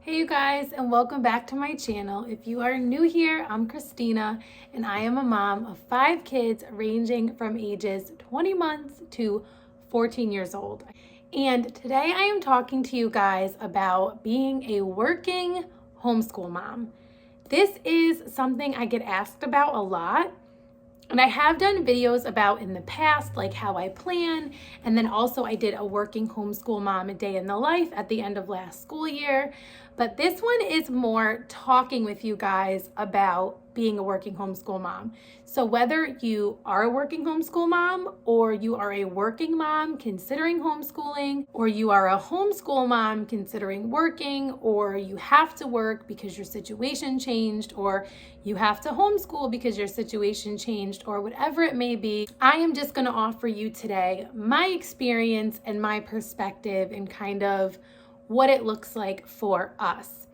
Hey you guys, and welcome back to my channel. If you are new here, I'm Christina and I am a mom of 5 kids ranging from ages 20 months to 14 years old. And today I am talking to you guys about being a working homeschool mom. This is something I get asked about a lot. And I have done videos about in the past, like how I plan. And then also I did a working homeschool mom, a day in the life at the end of last school year. But this one is more talking with you guys about being a working homeschool mom. So whether you are a working homeschool mom, or you are a working mom considering homeschooling, or you are a homeschool mom considering working, or you have to work because your situation changed, or you have to homeschool because your situation changed, or whatever it may be, I am just going to offer you today my experience and my perspective and kind of what it looks like for us.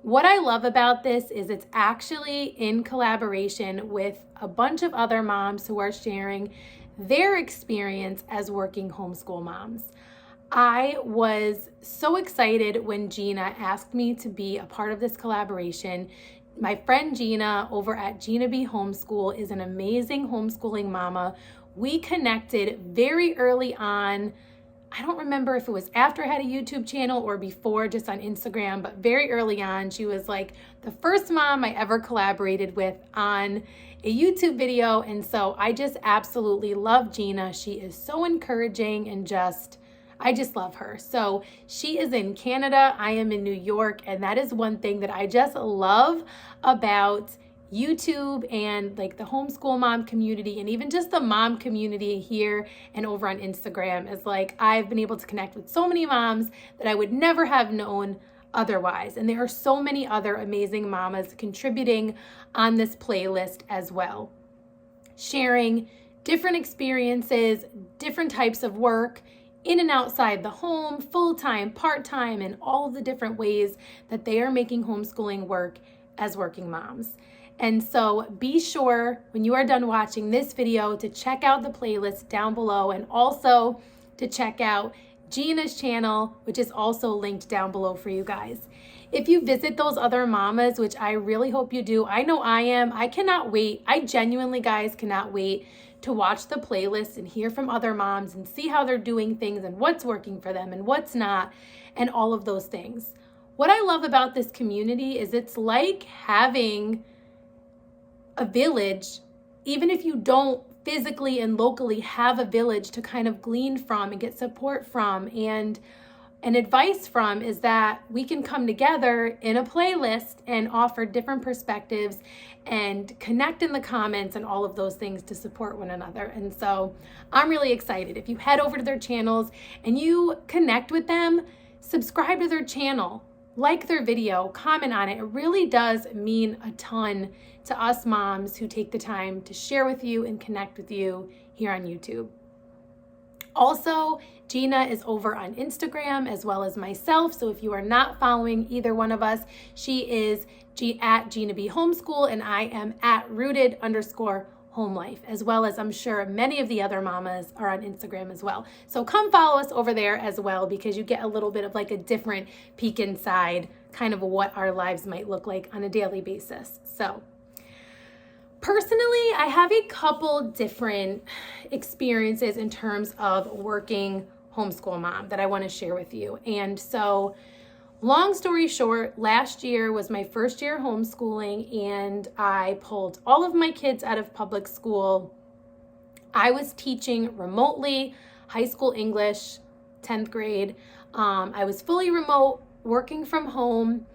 What I love about this is it's actually in collaboration with a bunch of other moms who are sharing their experience as working homeschool moms. I was so excited when Gina asked me to be a part of this collaboration. My friend Gina over at Gina Be Homeschool is an amazing homeschooling mama. We connected very early on. I don't remember if it was after I had a YouTube channel or before, just on Instagram, but very early on, she was like the first mom I ever collaborated with on a YouTube video. And so I just absolutely love Gina. She is so encouraging and I just love her. So she is in Canada, I am in New York, and that is one thing that I just love about YouTube and like the homeschool mom community, and even just the mom community here and over on Instagram, is like I've been able to connect with so many moms that I would never have known otherwise. And there are so many other amazing mamas contributing on this playlist as well, sharing different experiences, different types of work in and outside the home, full-time, part-time, and all of the different ways that they are making homeschooling work as working moms. And so be sure when you are done watching this video to check out the playlist down below, and also to check out Gina's channel, which is also linked down below for you guys. If you visit those other mamas, which I really hope you do, I know I am, I cannot wait. I genuinely, guys, cannot wait to watch the playlist and hear from other moms and see how they're doing things and what's working for them and what's not, and all of those things. What I love about this community is it's like having a village, even if you don't physically and locally have a village to kind of glean from and get support from and advice from, is that we can come together in a playlist and offer different perspectives and connect in the comments and all of those things to support one another. And so I'm really excited. If you head over to their channels and you connect with them, subscribe to their channel, like their video, comment on it. It really does mean a ton to us moms who take the time to share with you and connect with you here on YouTube. Also, Gina is over on Instagram as well as myself. So if you are not following either one of us, she is at Gina Be Homeschool and I am at rooted_home life, as well as I'm sure many of the other mamas are on Instagram as well. So come follow us over there as well, because you get a little bit of like a different peek inside kind of what our lives might look like on a daily basis. So personally, I have a couple different experiences in terms of working homeschool mom that I want to share with you. And so long story short, last year was my first year homeschooling and I pulled all of my kids out of public school. I was teaching remotely, high school English, 10th grade. I was fully remote, working from home,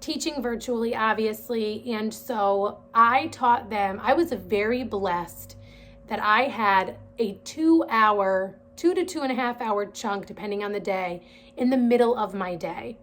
teaching virtually, obviously. And so I taught them. I was very blessed that I had a 2 to 2.5 hour chunk, depending on the day, in the middle of my day.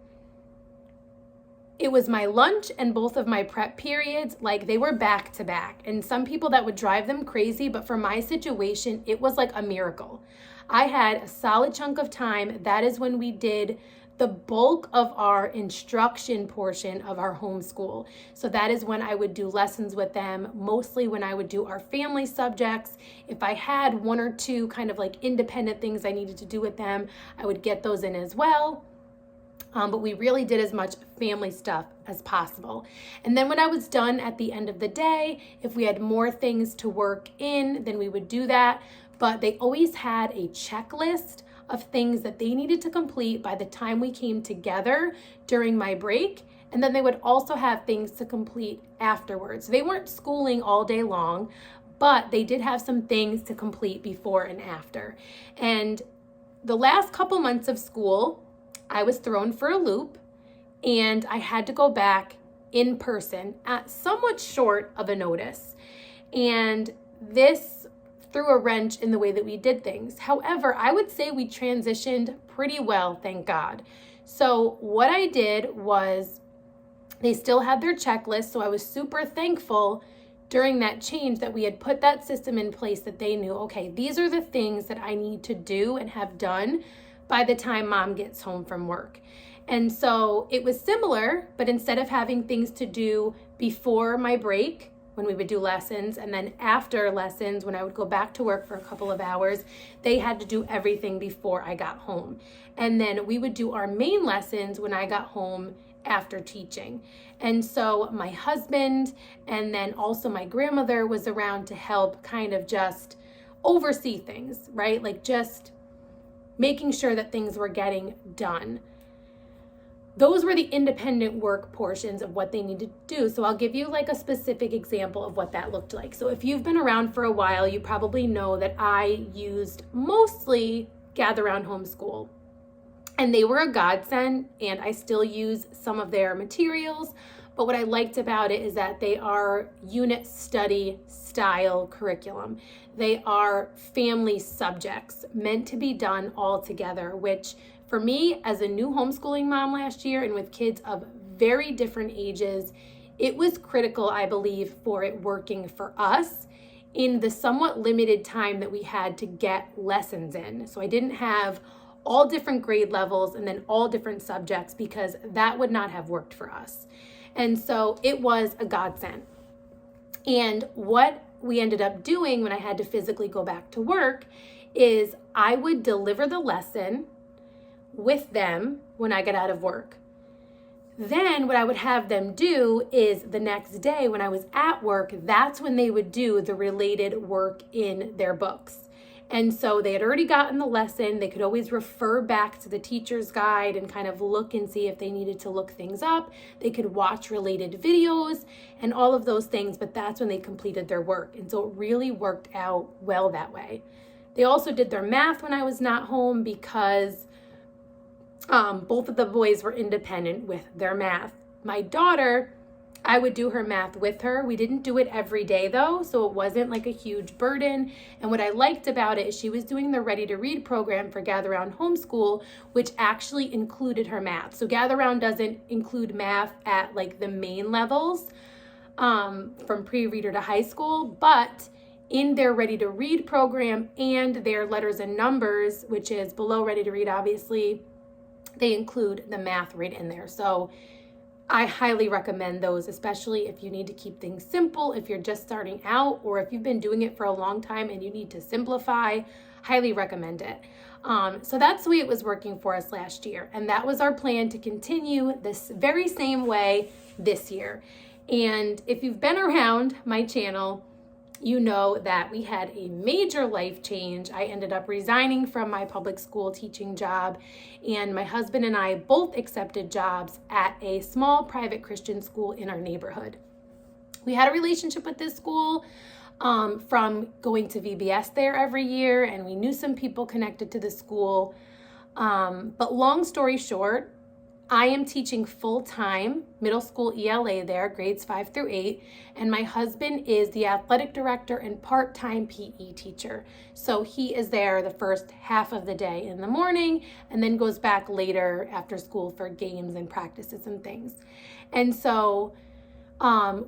It was my lunch and both of my prep periods, like they were back to back. And some people that would drive them crazy, but for my situation, it was like a miracle. I had a solid chunk of time. That is when we did the bulk of our instruction portion of our homeschool. So that is when I would do lessons with them, mostly when I would do our family subjects. If I had 1 or 2 kind of like independent things I needed to do with them, I would get those in as well. But we really did as much family stuff as possible. And then when I was done at the end of the day, if we had more things to work in, then we would do that. But they always had a checklist of things that they needed to complete by the time we came together during my break. And then they would also have things to complete afterwards. They weren't schooling all day long, but they did have some things to complete before and after. And the last couple months of school, I was thrown for a loop, and I had to go back in person at somewhat short of a notice. And this threw a wrench in the way that we did things. However, I would say we transitioned pretty well, thank God. So what I did was, they still had their checklist, so I was super thankful during that change that we had put that system in place, that they knew, okay, these are the things that I need to do and have done by the time mom gets home from work. And so it was similar, but instead of having things to do before my break, when we would do lessons, and then after lessons, when I would go back to work for a couple of hours, they had to do everything before I got home. And then we would do our main lessons when I got home after teaching. And so my husband and then also my grandmother was around to help kind of just oversee things, right? Like just making sure that things were getting done. Those were the independent work portions of what they needed to do. So I'll give you like a specific example of what that looked like. So if you've been around for a while, you probably know that I used mostly Gather Round Homeschool. And they were a godsend, and I still use some of their materials. But what I liked about it is that they are unit study style curriculum. They are family subjects meant to be done all together, which for me as a new homeschooling mom last year and with kids of very different ages, it was critical, I believe, for it working for us in the somewhat limited time that we had to get lessons in. So I didn't have all different grade levels and then all different subjects, because that would not have worked for us. And so it was a godsend. And what we ended up doing when I had to physically go back to work is I would deliver the lesson with them when I got out of work. Then what I would have them do is the next day when I was at work, that's when they would do the related work in their books. And so they had already gotten the lesson. They could always refer back to the teacher's guide and kind of look and see if they needed to look things up. They could watch related videos and all of those things, but that's when they completed their work. And so it really worked out well that way. They also did their math when I was not home, because both of the boys were independent with their math. My daughter, I would do her math with her. We didn't do it every day though, so it wasn't like a huge burden. And what I liked about it is she was doing the Ready to Read program for Gather Round Homeschool, which actually included her math. So Gather Round doesn't include math at like the main levels from pre-reader to high school, but in their Ready to Read program and their letters and numbers, which is below Ready to Read, obviously, they include the math right in there. So I highly recommend those, especially if you need to keep things simple, if you're just starting out, or if you've been doing it for a long time and you need to simplify. Highly recommend it. So that's the way it was working for us last year. And that was our plan to continue this very same way this year. And if you've been around my channel, you know that we had a major life change. I ended up resigning from my public school teaching job, and my husband and I both accepted jobs at a small private Christian school in our neighborhood. We had a relationship with this school from going to VBS there every year, and we knew some people connected to the school. But long story short, I am teaching full-time middle school ELA there, grades 5 through 8, and my husband is the athletic director and part-time PE teacher. So he is there the first half of the day in the morning and then goes back later after school for games and practices and things. And so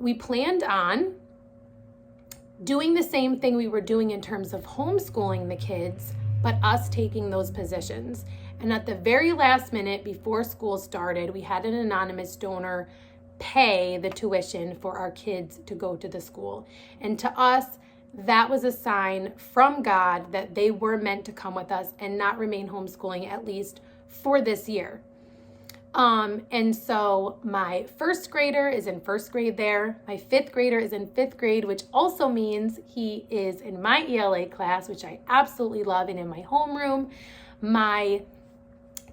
we planned on doing the same thing we were doing in terms of homeschooling the kids, but us taking those positions. And at the very last minute before school started, we had an anonymous donor pay the tuition for our kids to go to the school. And to us, that was a sign from God that they were meant to come with us and not remain homeschooling, at least for this year. And so my first grader is in first grade there. My fifth grader is in fifth grade, which also means he is in my ELA class, which I absolutely love, and in my homeroom. My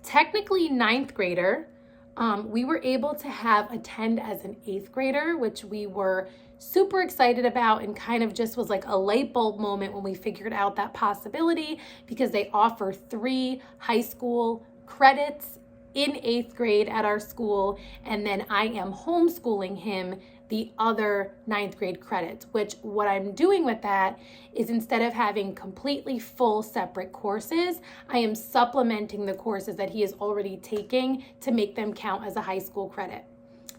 technically ninth grader, we were able to have attend as an eighth grader, which we were super excited about, and kind of just was like a light bulb moment when we figured out that possibility, because they offer 3 high school credits in 8th grade at our school, and then I am homeschooling him the other 9th grade credits, which what I'm doing with that is, instead of having completely full separate courses, I am supplementing the courses that he is already taking to make them count as a high school credit.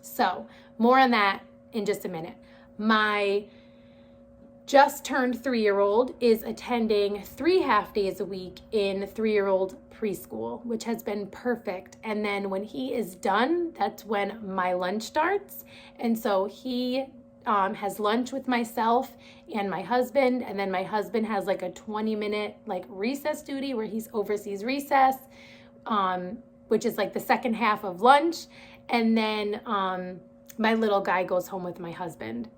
So more on that in just a minute. My just turned 3-year-old is attending 3 half days a week in 3-year-old preschool, which has been perfect. And then when he is done, that's when my lunch starts. And so he has lunch with myself and my husband, and then my husband has like a 20-minute like recess duty where he's oversees recess, which is like the second half of lunch. And then my little guy goes home with my husband.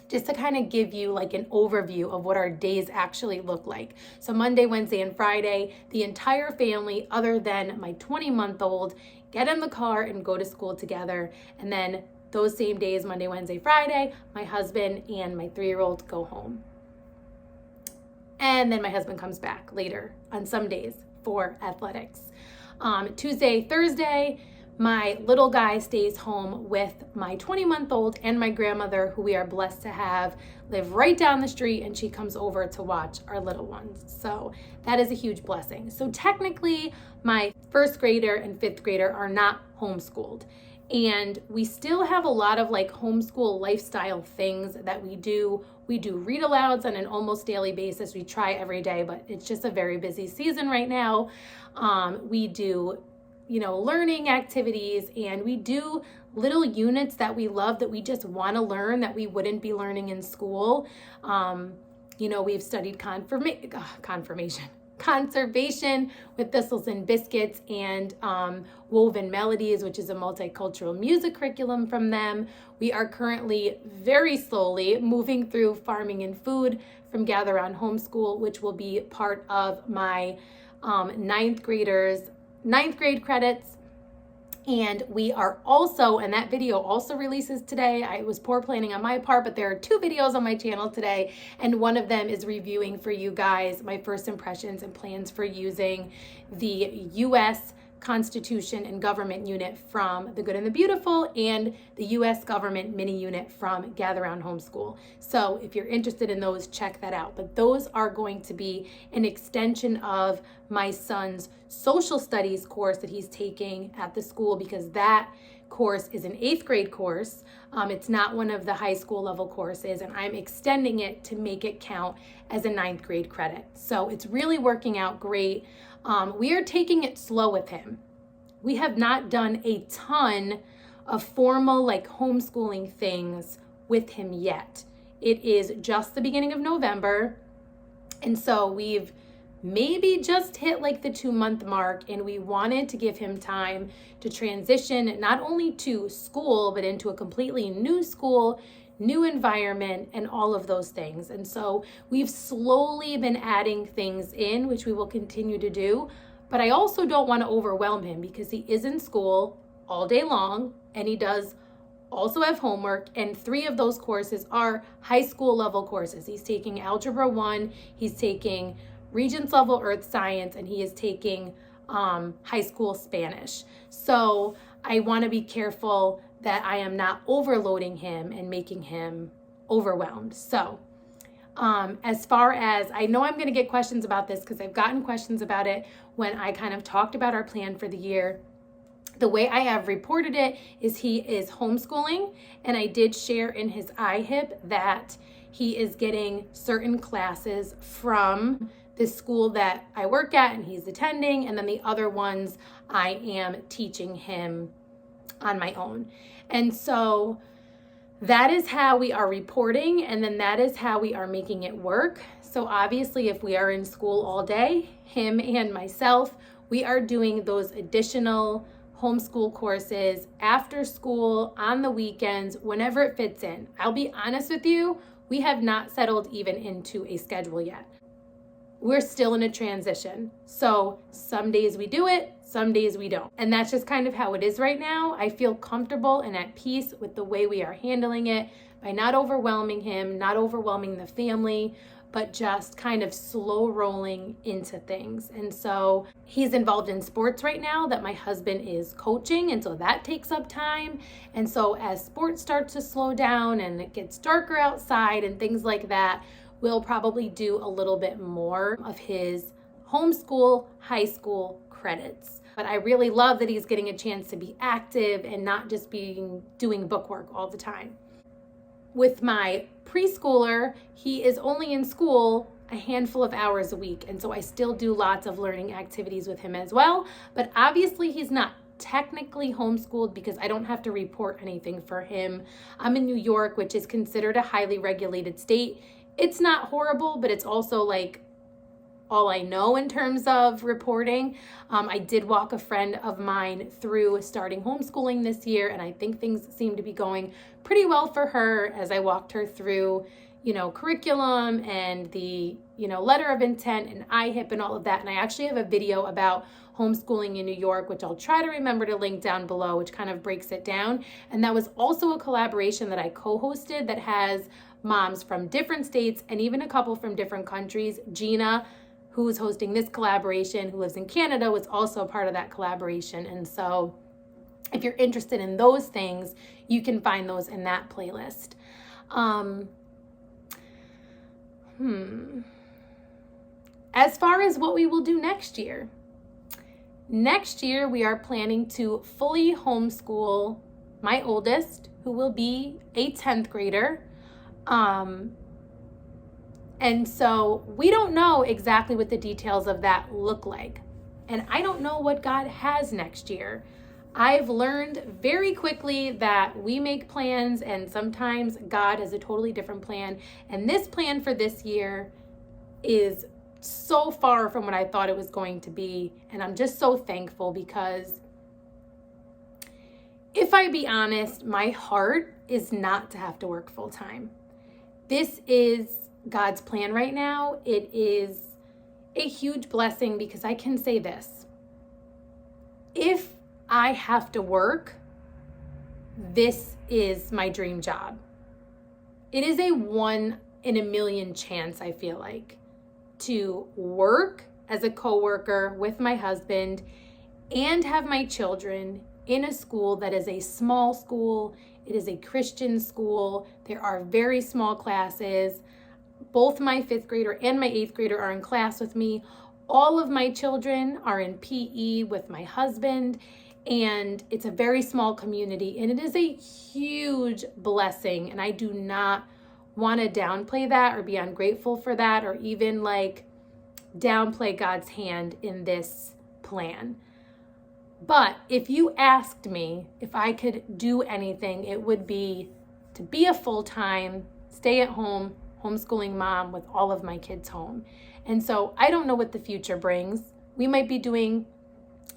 Just to kind of give you like an overview of what our days actually look like. So Monday, Wednesday, and Friday, the entire family, other than my 20-month-old, get in the car and go to school together. And then those same days, Monday, Wednesday, Friday, my husband and my 3-year-old go home. And then my husband comes back later on some days for athletics. Tuesday, Thursday, my little guy stays home with my 20-month-old and my grandmother, who we are blessed to have live right down the street, and she comes over to watch our little ones. So that is a huge blessing. So technically, my first grader and fifth grader are not homeschooled. And we still have a lot of like homeschool lifestyle things that we do. We do read alouds on an almost daily basis. We try every day, but it's just a very busy season right now. We do learning activities, and we do little units that we love that we just want to learn that we wouldn't be learning in school. We've studied conservation with Thistles and Biscuits, and Woven Melodies, which is a multicultural music curriculum from them. We are currently very slowly moving through Farming and Food from Gather Around Homeschool, which will be part of my 9th grade credits. And we are also, and that video also releases today. It was poor planning on my part, but there are 2 videos on my channel today, and one of them is reviewing for you guys my first impressions and plans for using the U.S. Constitution and Government unit from The Good and the Beautiful, and the U.S. Government mini unit from Gather Around Homeschool. So if you're interested in those, check that out. But those are going to be an extension of my son's social studies course that he's taking at the school, because that course is an 8th grade course. It's not one of the high school level courses, and I'm extending it to make it count as a 9th grade credit. So it's really working out great. We are taking it slow with him. We have not done a ton of formal like homeschooling things with him yet. It is just the beginning of November, and so we've maybe just hit like the 2-month mark, and we wanted to give him time to transition not only to school, but into a completely new school, new environment, and all of those things. And so we've slowly been adding things in, which we will continue to do. But I also don't want to overwhelm him, because he is in school all day long, and he does also have homework, and 3 of those courses are high school level courses. He's taking Algebra 1, he's taking Regents level Earth Science, and he is taking high school Spanish. So I want to be careful that I am not overloading him and making him overwhelmed. So as far as, I know I'm going to get questions about this, because I've gotten questions about it when I kind of talked about our plan for the year. The way I have reported it is he is homeschooling, and I did share in his iHip that he is getting certain classes from the school that I work at and he's attending, and then the other ones I am teaching him on my own. And so that is how we are reporting, and then that is how we are making it work. So obviously, if we are in school all day, him and myself, we are doing those additional homeschool courses after school, on the weekends, whenever it fits in. I'll be honest with you, we have not settled even into a schedule yet. We're still in a transition. So some days we do it, some days we don't. And that's just kind of how it is right now. I feel comfortable and at peace with the way we are handling it by not overwhelming him, not overwhelming the family, but just kind of slow rolling into things. And so he's involved in sports right now that my husband is coaching. And so that takes up time. And so as sports start to slow down and it gets darker outside and things like that, we'll probably do a little bit more of his homeschool high school credits. But I really love that he's getting a chance to be active and not just doing bookwork all the time. With my preschooler, he is only in school a handful of hours a week. And so I still do lots of learning activities with him as well. But obviously he's not technically homeschooled because I don't have to report anything for him. I'm in New York, which is considered a highly regulated state. It's not horrible, but it's also like all I know in terms of reporting. I did walk a friend of mine through starting homeschooling this year, and I think things seem to be going pretty well for her as I walked her through, curriculum and the, letter of intent and IHIP and all of that. And I actually have a video about homeschooling in New York, which I'll try to remember to link down below, which kind of breaks it down. And that was also a collaboration that I co-hosted that has moms from different states and even a couple from different countries. Gina, who is hosting this collaboration, who lives in Canada, was also a part of that collaboration. And so if you're interested in those things, you can find those in that playlist. As far as what we will do next year we are planning to fully homeschool my oldest, who will be a 10th grader. And so we don't know exactly what the details of that look like. And I don't know what God has next year. I've learned very quickly that we make plans and sometimes God has a totally different plan. And this plan for this year is so far from what I thought it was going to be. And I'm just so thankful because if I be honest, my heart is not to have to work full time. This is God's plan right now. It is a huge blessing because I can say this. If I have to work, this is my dream job. It is a 1 in a million chance, I feel like, to work as a coworker with my husband and have my children in a school that is a small school. It is a Christian school. There are very small classes. Both my 5th grader and my 8th grader are in class with me. All of my children are in PE with my husband, and it's a very small community, and it is a huge blessing, and I do not want to downplay that or be ungrateful for that or even downplay God's hand in this plan. But if you asked me if I could do anything, it would be to be a full-time, stay-at-home homeschooling mom with all of my kids home. And so I don't know what the future brings. We might be doing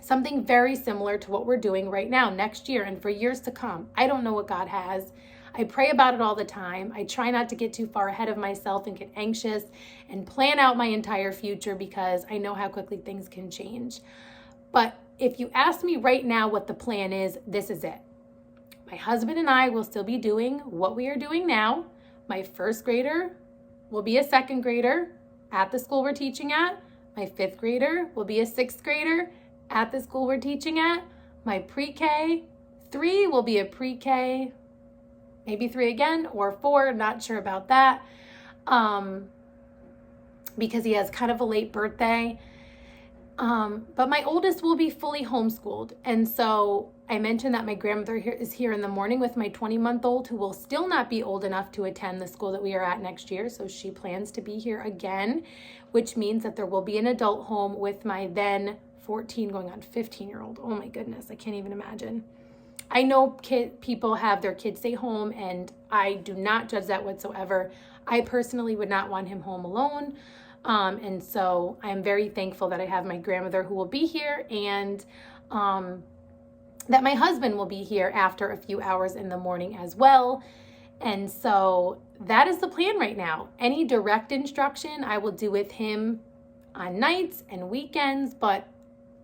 something very similar to what we're doing right now next year and for years to come. I don't know what God has. I pray about it all the time. I try not to get too far ahead of myself and get anxious and plan out my entire future because I know how quickly things can change. But if you ask me right now what the plan is, this is it. My husband and I will still be doing what we are doing now. My 1st grader will be a 2nd grader at the school we're teaching at. My 5th grader will be a 6th grader at the school we're teaching at. My pre-K 3 will be a pre-K, maybe 3 again, or 4, not sure about that, because he has kind of a late birthday. But my oldest will be fully homeschooled. And so I mentioned that my grandmother is here in the morning with my 20-month-old who will still not be old enough to attend the school that we are at next year. So she plans to be here again, which means that there will be an adult home with my then 14 going on 15-year-old. Oh my goodness, I can't even imagine. I know people have their kids stay home and I do not judge that whatsoever. I personally would not want him home alone. And so I'm very thankful that I have my grandmother who will be here and that my husband will be here after a few hours in the morning as well. And so that is the plan right now. Any direct instruction I will do with him on nights and weekends, but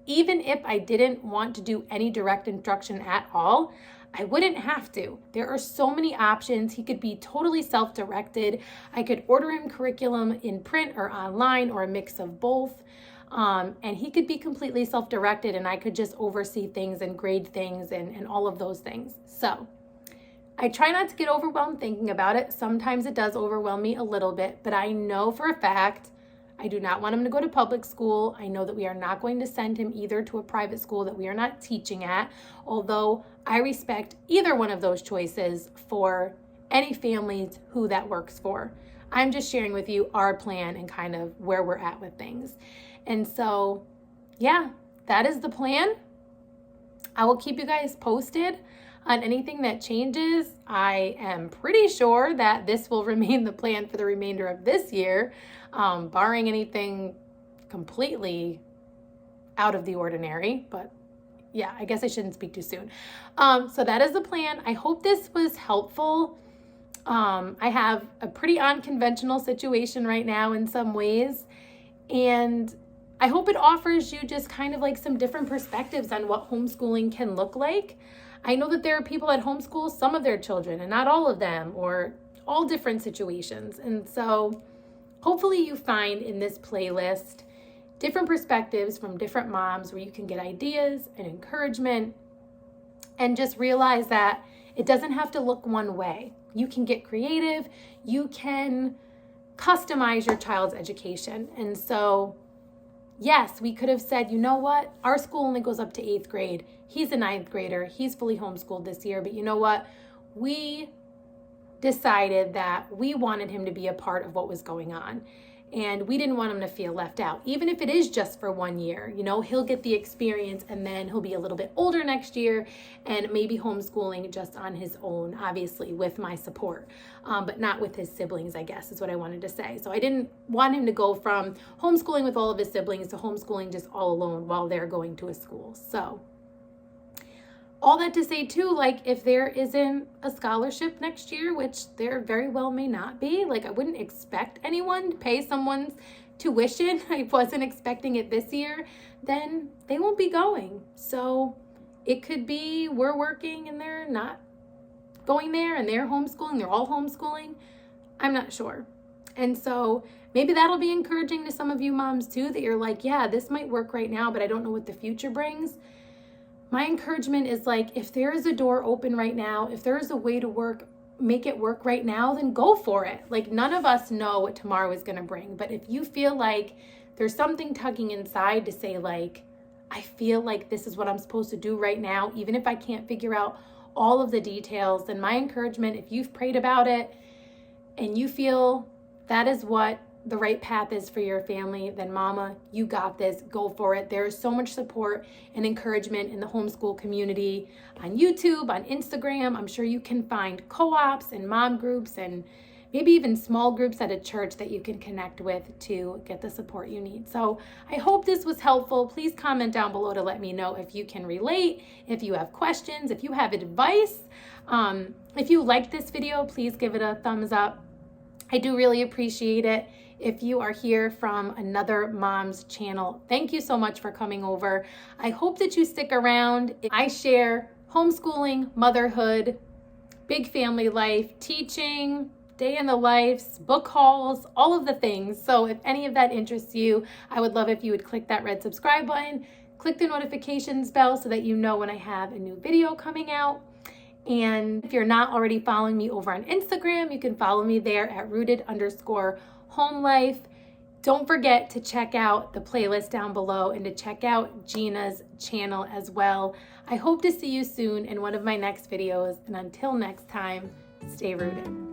even if I didn't want to do any direct instruction at all, I wouldn't have to. There are so many options. He could be totally self-directed. I could order him curriculum in print or online or a mix of both. And he could be completely self-directed, and I could just oversee things and grade things and all of those things. So I try not to get overwhelmed thinking about it. Sometimes it does overwhelm me a little bit, but I know for a fact I do not want him to go to public school. I know that we are not going to send him either to a private school that we are not teaching at, although I respect either one of those choices for any families who that works for. I'm just sharing with you our plan and kind of where we're at with things. And so, yeah, that is the plan. I will keep you guys posted on anything that changes. I am pretty sure that this will remain the plan for the remainder of this year, barring anything completely out of the ordinary. But yeah, I guess I shouldn't speak too soon. So that is the plan. I hope this was helpful. I have a pretty unconventional situation right now in some ways, and I hope it offers you just kind of like some different perspectives on what homeschooling can look like. I know that there are people that homeschool some of their children and not all of them, or all different situations. And so hopefully you find in this playlist different perspectives from different moms where you can get ideas and encouragement, and just realize that it doesn't have to look one way. You can get creative. You can customize your child's education. And so yes, we could have said, you know what? Our school only goes up to 8th grade. He's a 9th grader. He's fully homeschooled this year. But you know what? We decided that we wanted him to be a part of what was going on. And we didn't want him to feel left out. Even if it is just for 1 year, you know, he'll get the experience, and then he'll be a little bit older next year and maybe homeschooling just on his own, obviously with my support, but not with his siblings, I guess is what I wanted to say. So I didn't want him to go from homeschooling with all of his siblings to homeschooling just all alone while they're going to a school. So all that to say too, like if there isn't a scholarship next year, which there very well may not be, like I wouldn't expect anyone to pay someone's tuition. I wasn't expecting it this year, then they won't be going. So it could be we're working and they're not going there, and they're homeschooling, they're all homeschooling. I'm not sure. And so maybe that'll be encouraging to some of you moms too, that you're like, yeah, this might work right now, but I don't know what the future brings. My encouragement is like, if there is a door open right now, if there is a way to make it work right now, then go for it. Like none of us know what tomorrow is going to bring. But if you feel like there's something tugging inside to say like, I feel like this is what I'm supposed to do right now, even if I can't figure out all of the details, then my encouragement, if you've prayed about it and you feel that is what the right path is for your family, then mama, you got this, go for it. There is so much support and encouragement in the homeschool community on YouTube, on Instagram. I'm sure you can find co-ops and mom groups and maybe even small groups at a church that you can connect with to get the support you need. So I hope this was helpful. Please comment down below to let me know if you can relate, if you have questions, if you have advice. If you like this video, please give it a thumbs up. I do really appreciate it. If you are here from another mom's channel, thank you so much for coming over. I hope that you stick around. I share homeschooling, motherhood, big family life, teaching, day in the lives, book hauls, all of the things. So if any of that interests you, I would love if you would click that red subscribe button, click the notifications bell so that you know when I have a new video coming out. And if you're not already following me over on Instagram, you can follow me there at rooted_homelife. Don't forget to check out the playlist down below and to check out Gina's channel as well. I hope to see you soon in one of my next videos. And until next time, stay rooted.